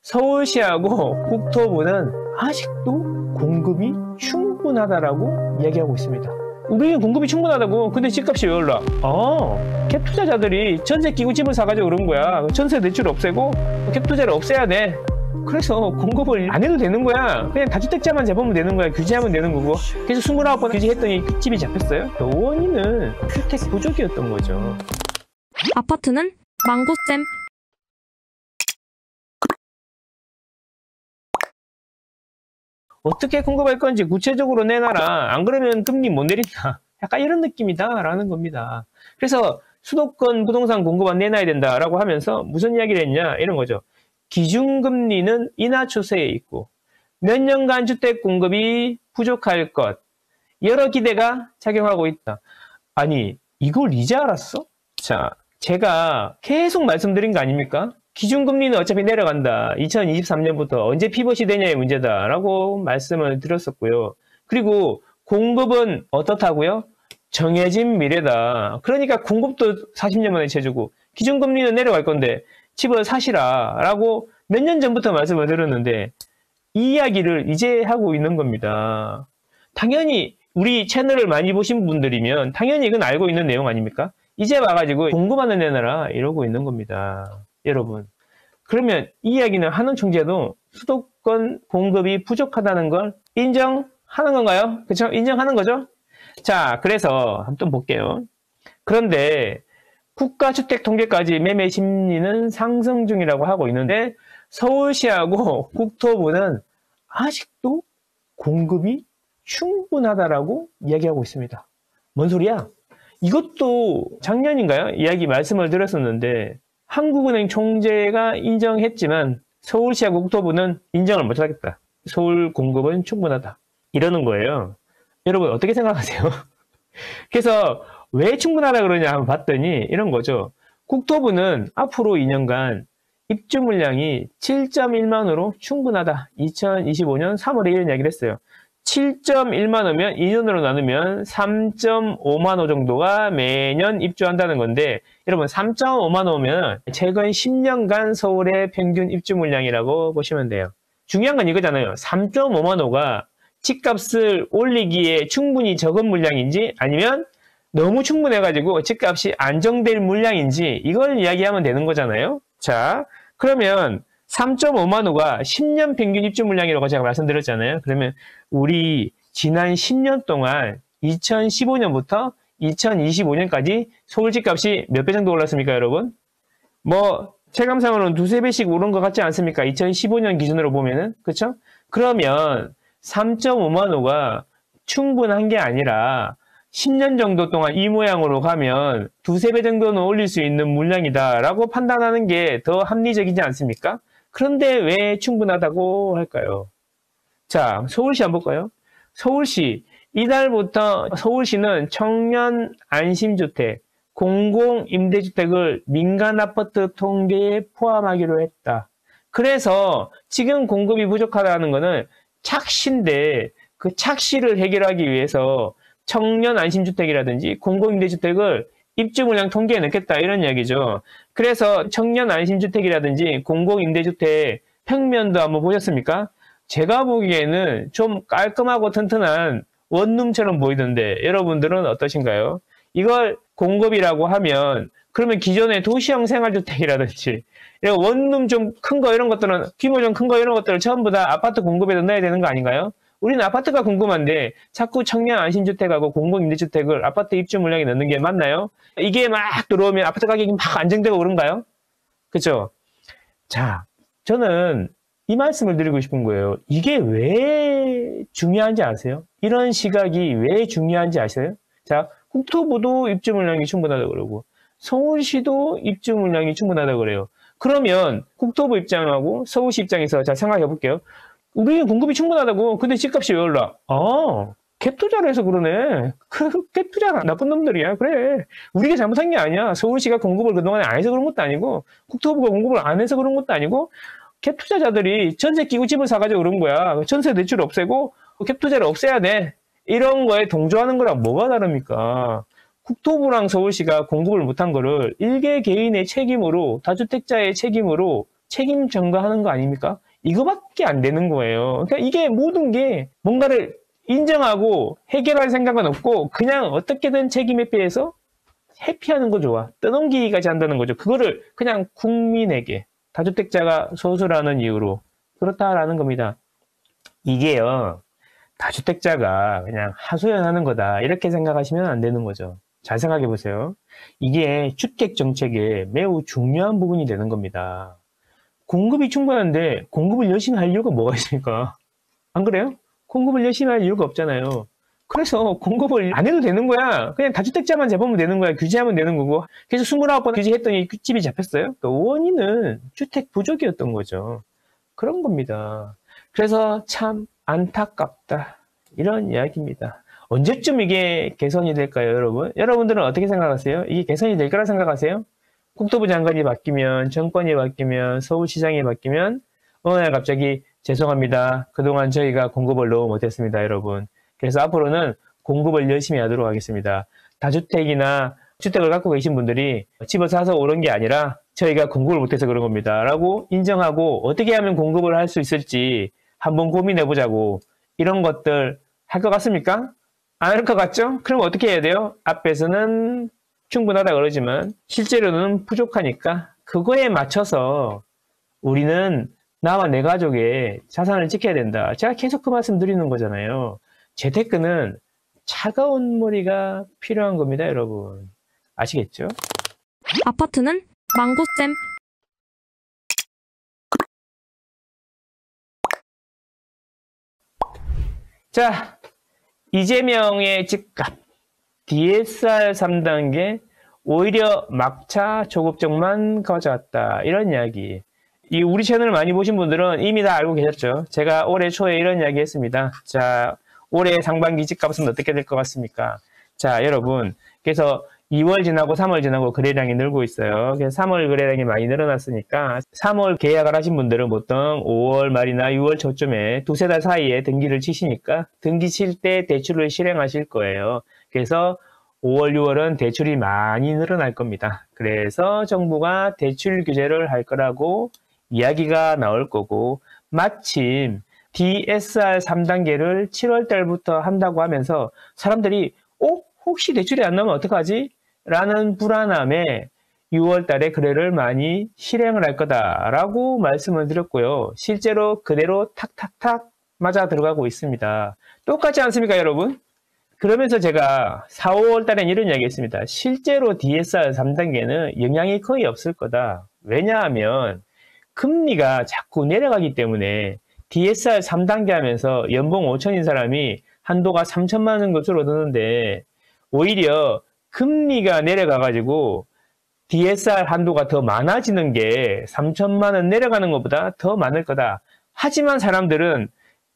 서울시하고 국토부는 아직도 공급이 충분하다라고 이야기하고 있습니다. 우리는 공급이 충분하다고. 근데 집값이 왜 올라? 갭 투자자들이 전세 끼고 집을 사가지고 그런 거야. 전세 대출 없애고 갭 투자를 없애야 돼. 그래서 공급을 안 해도 되는 거야. 그냥 다주택자만 잡으면 되는 거야. 규제하면 되는 거고. 그래서 29번 규제했더니 집이 잡혔어요. 원인은 주택 부족이었던 거죠. 아파트는 망고쌤. 어떻게 공급할 건지 구체적으로 내놔라. 안 그러면 금리 못 내린다. 약간 이런 느낌이다라는 겁니다. 그래서 수도권 부동산 공급안 내놔야 된다라고 하면서 무슨 이야기를 했냐? 이런 거죠. 기준금리는 인하 추세에 있고 몇 년간 주택 공급이 부족할 것. 여러 기대가 작용하고 있다. 아니, 이걸 이제 알았어? 자, 제가 계속 말씀드린 거 아닙니까? 기준금리는 어차피 내려간다. 2023년부터 언제 피벗이 되냐의 문제다라고 말씀을 드렸었고요. 그리고 공급은 어떻다고요? 정해진 미래다. 그러니까 공급도 40년 만에 채주고 기준금리는 내려갈 건데 집을 사시라라고 몇 년 전부터 말씀을 드렸는데 이 이야기를 이제 하고 있는 겁니다. 당연히 우리 채널을 많이 보신 분들이면 당연히 이건 알고 있는 내용 아닙니까? 이제 와가지고 공급안을 내놔라 이러고 있는 겁니다. 여러분, 그러면 이 이야기는 한원 총재도 수도권 공급이 부족하다는 걸 인정하는 건가요? 그렇죠? 인정하는 거죠? 자, 그래서 한번 볼게요. 그런데 국가주택통계까지 매매 심리는 상승 중이라고 하고 있는데 서울시하고 국토부는 아직도 공급이 충분하다라고 이야기하고 있습니다. 뭔 소리야? 이것도 작년인가요? 이야기 말씀을 드렸었는데 한국은행 총재가 인정했지만 서울시하고 국토부는 인정을 못하겠다. 서울 공급은 충분하다. 이러는 거예요. 여러분 어떻게 생각하세요? 그래서 왜 충분하다 그러냐 한번 봤더니 이런 거죠. 국토부는 앞으로 2년간 입주 물량이 7.1만호로 충분하다. 2025년 3월에 이런 이야기를 했어요. 7.1만호면 2년으로 나누면 3.5만호 정도가 매년 입주한다는 건데 여러분 3.5만호면 최근 10년간 서울의 평균 입주 물량이라고 보시면 돼요. 중요한 건 이거잖아요. 3.5만호가 집값을 올리기에 충분히 적은 물량인지 아니면 너무 충분해가지고 집값이 안정될 물량인지 이걸 이야기하면 되는 거잖아요. 자, 그러면 3.5만호가 10년 평균 입주 물량이라고 제가 말씀드렸잖아요. 그러면 우리 지난 10년 동안 2015년부터 2025년까지 서울 집값이 몇 배 정도 올랐습니까, 여러분? 뭐 체감상으로는 두세 배씩 오른 것 같지 않습니까? 2015년 기준으로 보면은. 그렇죠? 그러면 3.5만호가 충분한 게 아니라 10년 정도 동안 이 모양으로 가면 두세 배 정도는 올릴 수 있는 물량이다라고 판단하는 게 더 합리적이지 않습니까? 그런데 왜 충분하다고 할까요? 자, 서울시 한번 볼까요? 서울시, 이달부터 서울시는 청년 안심주택, 공공임대주택을 민간 아파트 통계에 포함하기로 했다. 그래서 지금 공급이 부족하다는 것은 착시인데 그 착시를 해결하기 위해서 청년 안심주택이라든지 공공임대주택을 입주 물량 통계에 넣겠다 이런 이야기죠. 그래서 청년 안심주택이라든지 공공임대주택 평면도 한번 보셨습니까? 제가 보기에는 좀 깔끔하고 튼튼한 원룸처럼 보이던데 여러분들은 어떠신가요? 이걸 공급이라고 하면 그러면 기존의 도시형 생활주택이라든지 이런 원룸 좀 큰 거 이런 것들은 규모 좀 큰 거 이런 것들을 전부 다 아파트 공급에 넣어야 되는 거 아닌가요? 우리는 아파트가 궁금한데 자꾸 청년 안심주택하고 공공임대주택을 아파트 입주 물량에 넣는 게 맞나요? 이게 막 들어오면 아파트 가격이 막 안정되고 그런가요? 그렇죠? 자, 저는 이 말씀을 드리고 싶은 거예요. 이게 왜 중요한지 아세요? 이런 시각이 왜 중요한지 아세요? 자, 국토부도 입주 물량이 충분하다고 그러고 서울시도 입주 물량이 충분하다고 그래요. 그러면 국토부 입장하고 서울시 입장에서 자 생각해 볼게요. 우리는 공급이 충분하다고. 근데 집값이 왜 올라? 갭 투자를 해서 그러네. 갭 투자가 나쁜 놈들이야. 그래. 우리가 잘못한 게 아니야. 서울시가 공급을 그동안에 안 해서 그런 것도 아니고 국토부가 공급을 안 해서 그런 것도 아니고 갭 투자자들이 전세 끼고 집을 사가지고 그런 거야. 전세 대출 없애고 갭 투자를 없애야 돼. 이런 거에 동조하는 거랑 뭐가 다릅니까? 국토부랑 서울시가 공급을 못한 거를 일개 개인의 책임으로 다주택자의 책임으로 책임 전가하는 거 아닙니까? 이거밖에 안 되는 거예요. 그러니까 이게 모든 게 뭔가를 인정하고 해결할 생각은 없고 그냥 어떻게든 책임에 피해서 회피하는 거 좋아. 떠넘기기까지 한다는 거죠. 그거를 그냥 국민에게 다주택자가 소수라는 이유로 그렇다라는 겁니다. 이게요. 다주택자가 그냥 하소연하는 거다. 이렇게 생각하시면 안 되는 거죠. 잘 생각해 보세요. 이게 주택 정책의 매우 중요한 부분이 되는 겁니다. 공급이 충분한데 공급을 열심히 할 이유가 뭐가 있습니까? 안 그래요? 공급을 열심히 할 이유가 없잖아요. 그래서 공급을 안 해도 되는 거야. 그냥 다주택자만 잡으면 되는 거야. 규제하면 되는 거고. 그래서 29번 규제했더니 집이 잡혔어요. 그 원인은 주택 부족이었던 거죠. 그런 겁니다. 그래서 참 안타깝다. 이런 이야기입니다. 언제쯤 이게 개선이 될까요, 여러분? 여러분들은 어떻게 생각하세요? 이게 개선이 될 거라 생각하세요? 국토부 장관이 바뀌면, 정권이 바뀌면, 서울시장이 바뀌면 어느 날 갑자기 죄송합니다. 그동안 저희가 공급을 너무 못했습니다, 여러분. 그래서 앞으로는 공급을 열심히 하도록 하겠습니다. 다주택이나 주택을 갖고 계신 분들이 집을 사서 오른 게 아니라 저희가 공급을 못해서 그런 겁니다. 라고 인정하고 어떻게 하면 공급을 할 수 있을지 한번 고민해보자고 이런 것들 할 것 같습니까? 안 할 것 같죠? 그럼 어떻게 해야 돼요? 앞에서는 충분하다 그러지만 실제로는 부족하니까 그거에 맞춰서 우리는 나와 내 가족의 자산을 지켜야 된다. 제가 계속 그 말씀 드리는 거잖아요. 재테크는 차가운 머리가 필요한 겁니다, 여러분. 아시겠죠? 아파트는 망고쌤. 자, 이재명의 집값. DSR 3단계 오히려 막차 조급적만 가져왔다. 이런 이야기. 이 우리 채널을 많이 보신 분들은 이미 다 알고 계셨죠. 제가 올해 초에 이런 이야기 했습니다. 자, 올해 상반기 집값은 어떻게 될 것 같습니까? 자, 여러분. 그래서 2월 지나고 3월 지나고 거래량이 늘고 있어요. 그래서 3월 거래량이 많이 늘어났으니까 3월 계약을 하신 분들은 보통 5월 말이나 6월 초쯤에 두세 달 사이에 등기를 치시니까 등기 칠 때 대출을 실행하실 거예요. 그래서 5월, 6월은 대출이 많이 늘어날 겁니다. 그래서 정부가 대출 규제를 할 거라고 이야기가 나올 거고 마침 DSR 3단계를 7월 달부터 한다고 하면서 사람들이 혹시 대출이 안 나오면 어떡하지? 라는 불안함에 6월 달에 거래를 많이 실행을 할 거다라고 말씀을 드렸고요. 실제로 그대로 탁탁탁 맞아 들어가고 있습니다. 똑같지 않습니까, 여러분? 그러면서 제가 4, 5월 달엔 이런 이야기 했습니다. 실제로 DSR 3단계는 영향이 거의 없을 거다. 왜냐하면 금리가 자꾸 내려가기 때문에 DSR 3단계 하면서 연봉 5천인 사람이 한도가 3천만 원 것으로 드는데 오히려 금리가 내려가가지고 DSR 한도가 더 많아지는 게 3천만 원 내려가는 것보다 더 많을 거다. 하지만 사람들은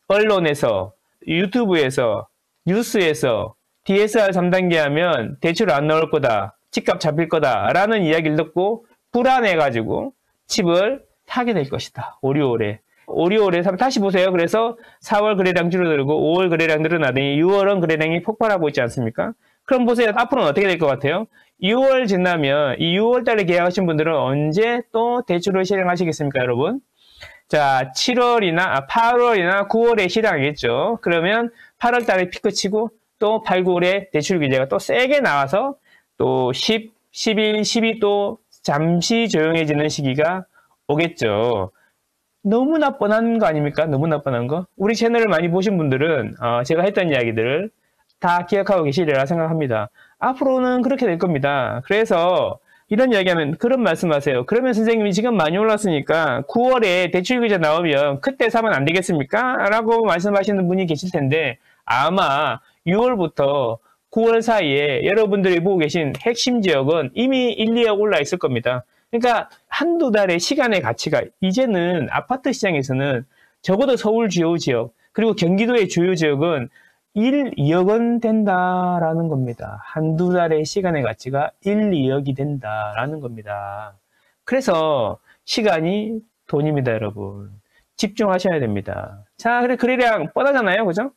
언론에서, 유튜브에서, 뉴스에서 DSR 3단계 하면 대출 안 나올 거다. 집값 잡힐 거다. 라는 이야기를 듣고 불안해가지고 집을 사게 될 것이다. 오리오래. 오리오래 다시 보세요. 그래서 4월 거래량 줄어들고 5월 거래량 늘어나더니 6월은 거래량이 폭발하고 있지 않습니까? 그럼 보세요. 앞으로는 어떻게 될 것 같아요? 6월 지나면 이 6월 달에 계약하신 분들은 언제 또 대출을 실행하시겠습니까, 여러분? 자, 7월이나 8월이나 9월에 실행하겠죠. 그러면 8월 달에 피크 치고 또 8, 9월에 대출 규제가 또 세게 나와서 또 10, 11, 12 또 잠시 조용해지는 시기가 오겠죠. 너무나 뻔한 거 아닙니까? 너무나 뻔한 거. 우리 채널을 많이 보신 분들은 제가 했던 이야기들을 다 기억하고 계시리라 생각합니다. 앞으로는 그렇게 될 겁니다. 그래서 이런 이야기하면 그런 말씀하세요. 그러면 선생님이 지금 많이 올랐으니까 9월에 대출 규제 나오면 그때 사면 안 되겠습니까? 라고 말씀하시는 분이 계실 텐데 아마 6월부터 9월 사이에 여러분들이 보고 계신 핵심 지역은 이미 1, 2억 올라 있을 겁니다. 그러니까 한두 달의 시간의 가치가 이제는 아파트 시장에서는 적어도 서울 주요 지역 그리고 경기도의 주요 지역은 1, 2억 원 된다라는 겁니다. 한두 달의 시간의 가치가 1, 2억이 된다라는 겁니다. 그래서 시간이 돈입니다, 여러분. 집중하셔야 됩니다. 자, 그래 거래량 뻔하잖아요, 그죠?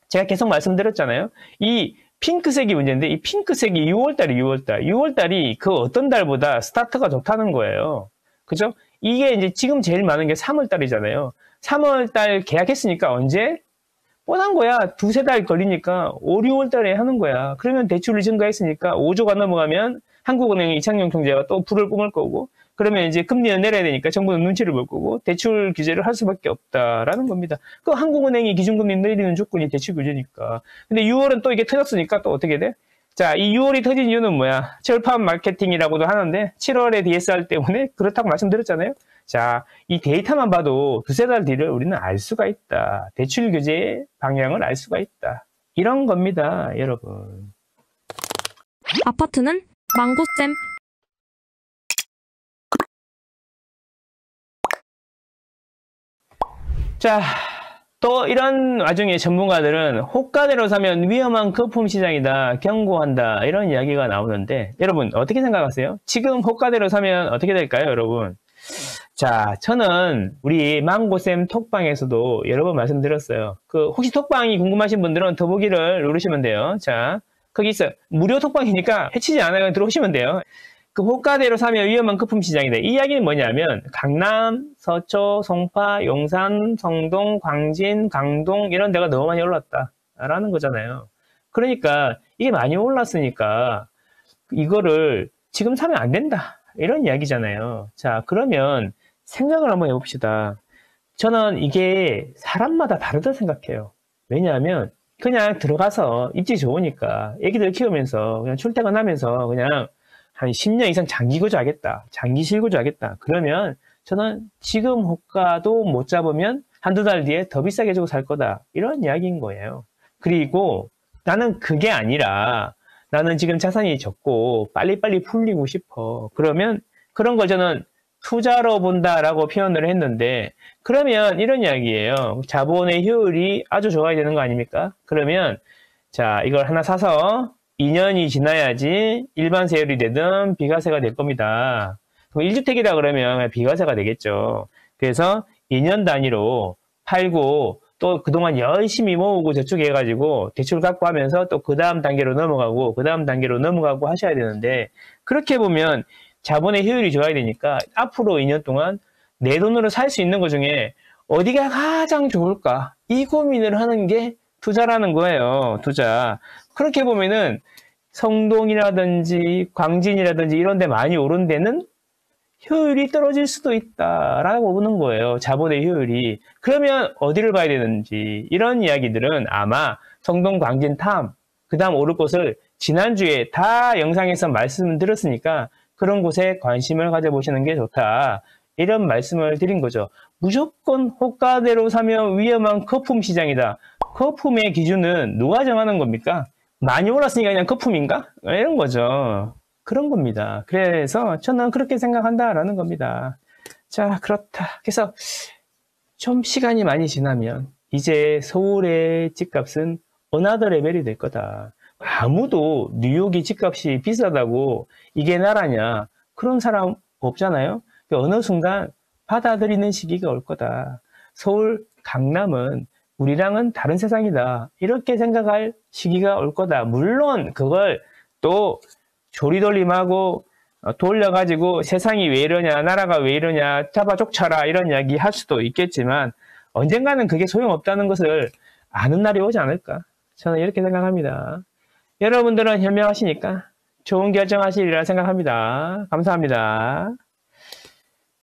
제가 계속 말씀드렸잖아요. 이 핑크색이 문제인데 이 핑크색이 6월달이 그 어떤 달보다 스타트가 좋다는 거예요. 그죠? 이게 이제 지금 제일 많은 게 3월 달이잖아요. 3월 달 계약했으니까 언제? 뻔한 거야. 두세 달 걸리니까 5, 6월 달에 하는 거야. 그러면 대출이 증가했으니까 5조가 넘어가면 한국은행의 이창용 총재가 또 불을 뿜을 거고, 그러면 이제 금리는 내려야 되니까 정부는 눈치를 볼 거고, 대출 규제를 할 수밖에 없다라는 겁니다. 그 한국은행이 기준금리 내리는 조건이 대출 규제니까. 근데 6월은 또 이게 터졌으니까 또 어떻게 돼? 자, 이 6월이 터진 이유는 뭐야? 철판 마케팅이라고도 하는데 7월에 DSR 때문에 그렇다고 말씀드렸잖아요. 자, 이 데이터만 봐도 두세 달 뒤를 우리는 알 수가 있다. 대출 규제의 방향을 알 수가 있다. 이런 겁니다, 여러분. 아파트는 망고쌤. 자, 또 이런 와중에 전문가들은 호가대로 사면 위험한 거품 시장이다, 경고한다, 이런 이야기가 나오는데, 여러분 어떻게 생각하세요? 지금 호가대로 사면 어떻게 될까요, 여러분? 자, 저는 우리 망고쌤 톡방에서도 여러 번 말씀드렸어요. 혹시 톡방이 궁금하신 분들은 더보기를 누르시면 돼요. 자, 거기 있어요. 무료 톡방이니까 해치지 않아요. 들어오시면 돼요. 호가대로 사면 위험한 거품 시장이다. 이 이야기는 뭐냐면 강남, 서초, 송파, 용산, 성동, 광진, 강동 이런 데가 너무 많이 올랐다라는 거잖아요. 그러니까 이게 많이 올랐으니까 이거를 지금 사면 안 된다. 이런 이야기잖아요. 자, 그러면 생각을 한번 해봅시다. 저는 이게 사람마다 다르다 생각해요. 왜냐하면 그냥 들어가서 입지 좋으니까 애기들 키우면서 그냥 출퇴근하면서 그냥 한 10년 이상 장기 거주하겠다. 장기 실거주하겠다. 그러면 저는 지금 호가도 못 잡으면 한두 달 뒤에 더 비싸게 주고 살 거다. 이런 이야기인 거예요. 그리고 나는 그게 아니라 나는 지금 자산이 적고 빨리빨리 풀리고 싶어. 그러면 그런 걸 저는 투자로 본다라고 표현을 했는데, 그러면 이런 이야기예요. 자본의 효율이 아주 좋아야 되는 거 아닙니까? 그러면 자, 이걸 하나 사서 2년이 지나야지 일반 세율이 되든 비과세가 될 겁니다. 1주택이다 그러면 비과세가 되겠죠. 그래서 2년 단위로 팔고 또 그동안 열심히 모으고 저축해 가지고 대출 갚고 하면서 또 그 다음 단계로 넘어가고 그 다음 단계로 넘어가고 하셔야 되는데, 그렇게 보면 자본의 효율이 좋아야 되니까 앞으로 2년 동안 내 돈으로 살 수 있는 것 중에 어디가 가장 좋을까? 이 고민을 하는 게 투자라는 거예요. 투자. 그렇게 보면은 성동이라든지 광진이라든지 이런 데 많이 오른 데는 효율이 떨어질 수도 있다라고 보는 거예요. 자본의 효율이. 그러면 어디를 봐야 되는지, 이런 이야기들은 아마 성동, 광진, 탐, 그 다음 오를 곳을 지난주에 다 영상에서 말씀드렸으니까 그런 곳에 관심을 가져보시는 게 좋다. 이런 말씀을 드린 거죠. 무조건 호가대로 사면 위험한 거품 시장이다. 거품의 기준은 누가 정하는 겁니까? 많이 올랐으니까 그냥 거품인가? 이런 거죠. 그런 겁니다. 그래서 저는 그렇게 생각한다라는 겁니다. 자, 그렇다. 그래서 좀 시간이 많이 지나면 이제 서울의 집값은 어나더 레벨이 될 거다. 아무도 뉴욕이 집값이 비싸다고 이게 나라냐, 그런 사람 없잖아요. 어느 순간 받아들이는 시기가 올 거다. 서울, 강남은 우리랑은 다른 세상이다. 이렇게 생각할 시기가 올 거다. 물론 그걸 또 조리돌림하고 돌려가지고 세상이 왜 이러냐, 나라가 왜 이러냐, 잡아 쫓아라 이런 이야기 할 수도 있겠지만 언젠가는 그게 소용없다는 것을 아는 날이 오지 않을까. 저는 이렇게 생각합니다. 여러분들은 현명하시니까 좋은 결정하시리라 생각합니다. 감사합니다.